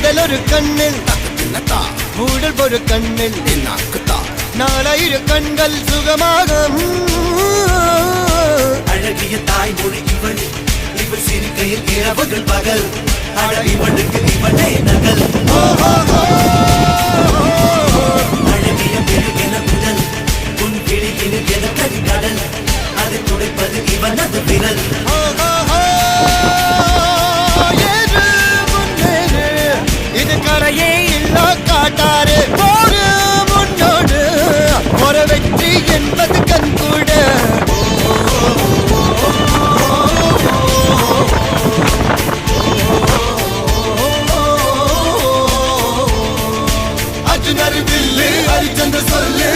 ஊடல் ஒரு கண்ணில் ஊடல் ஒரு கண்ணில் நாலாயிர கண்கள் சுகமாக அழகிய தாய்மொழி இவள் இவள் சிரிக்கையில் இரவுகள் பகல் அழ இவளுக்கு இவளே நகல் அழகிய பெருகென உடல் உன் கிளியில் என கடல் அதை துடைப்பது இவனது விரல் இது கரையே இல்ல காட்டாரு ஒரு முன்னோடு ஒரு வெற்றி என்பது கண்கூட அர்ஜுனர் வில்லு ஹரிச்சந்திர சொல்லு